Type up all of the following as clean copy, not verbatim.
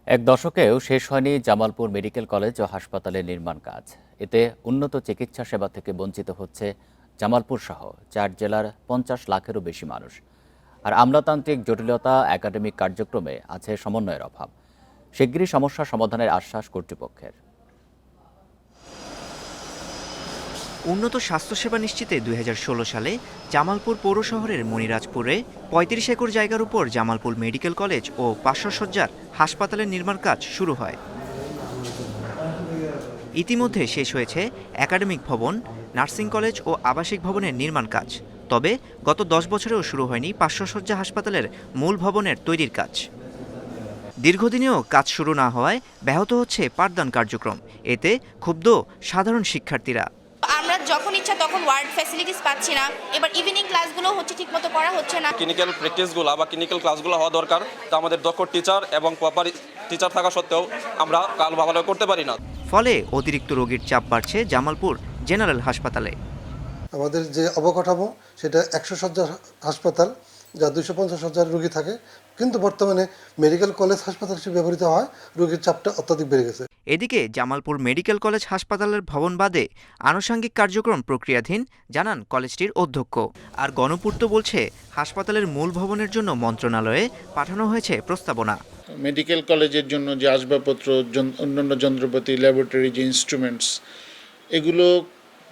এক দশকেও শেষ হয়নি জামালপুর মেডিকেল কলেজ ও হাসপাতালের নির্মাণ কাজ। এতে উন্নত চিকিৎসা সেবা থেকে বঞ্চিত হচ্ছে জামালপুর সহ 4 জেলার 50 লাখেরও বেশি মানুষ। আর আমলাতান্ত্রিক জটিলতা, একাডেমিক কার্যক্রমে আছে সমন্বয়ের অভাব। শিগগিরই সমস্যা সমাধানের আশ্বাস কর্তৃপক্ষের। উন্নত স্বাস্থ্যসেবা নিশ্চিতে ২০১৬ সালে জামালপুর পৌর শহরের মনিরাজপুরে ৩৫ একর জায়গার উপর জামালপুর মেডিকেল কলেজ ও ৫০০ শয্যার হাসপাতালের নির্মাণ কাজ শুরু হয়। ইতিমধ্যে শেষ হয়েছে একাডেমিক ভবন, নার্সিং কলেজ ও আবাসিক ভবনের নির্মাণ কাজ। তবে গত ১০ বছরেও শুরু হয়নি ৫০০ শয্যা হাসপাতালের মূল ভবনের তৈরির কাজ। দীর্ঘদিনেও কাজ শুরু না হওয়ায় ব্যাহত হচ্ছে পাঠদান কার্যক্রম। এতে ক্ষুব্ধ সাধারণ শিক্ষার্থীরা। আমরা যখন ইচ্ছা তখন ওয়ার্ড ফ্যাসিলিটিস পাচ্ছি না। এবার ইভিনিং ক্লাসগুলো হচ্ছে ঠিকমতো করা হচ্ছে না। ক্লিনিক্যাল প্র্যাকটিসগুলো বা ক্লিনিক্যাল ক্লাসগুলো হওয়া দরকার। তা আমাদের দক্ষ টিচার এবং প্রপার টিচার থাকা সত্ত্বেও আমরা কাল ভালো করতে পারি না। ফলে অতিরিক্ত রোগীর চাপ বাড়ছে জামালপুর জেনারেল হাসপাতালে। আমাদের যে অবকাঠামো সেটা ১০০ শয্যার হাসপাতাল, যা ২৫০ শয্যার রোগী থাকে, কিন্তু বর্তমানে মেডিকেল কলেজ হাসপাতাল হিসেবে ব্যবহৃত হয়। রোগীর চাপটা অত্যাধিক বেড়ে গেছে। এদিকে জামালপুর মেডিকেল কলেজ হাসপাতালের ভবন বাদে আনুষঙ্গিক কার্যক্রম প্রক্রিয়াধীন, জানান কলেজটির অধ্যক্ষ। আর গণপূর্ত বলছে হাসপাতালের মূল ভবনের জন্য মন্ত্রণালয়ে পাঠানো হয়েছে প্রস্তাবনা। মেডিকেল কলেজের জন্য যে আসবাবপত্র, অন্যান্য যন্ত্রপাতি, ল্যাবরেটরি যে ইনস্ট্রুমেন্টস, এগুলো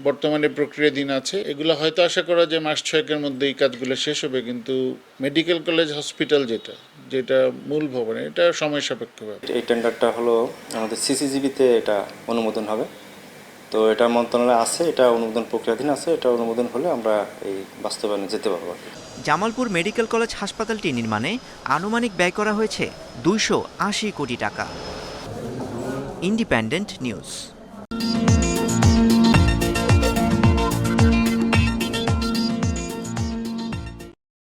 বর্তমানে প্রক্রিয়াধীন আছে। এগুলো হয়তো আশা করা যায় মাস ৬ মধ্যে এই কাজগুলো শেষ হবে, কিন্তু মেডিকেল কলেজ হসপিটাল যেটা মূল ভবনে, এটা সময় সাপেক্ষ হবে। এই টেন্ডারটা হলো আমাদের সিসিজিবিতে এটা অনুমোদন হবে। তো এটা মন্ত্রণালয়ে আছে, এটা অনুমোদন প্রক্রিয়াধীন আছে। এটা অনুমোদন হলে আমরা এই বাস্তবায়নে যেতে পারবো। জামালপুর মেডিকেল কলেজ হাসপাতালটি নির্মাণে আনুমানিক ব্যয় করা হয়েছে ২৮০ কোটি টাকা। Independent news.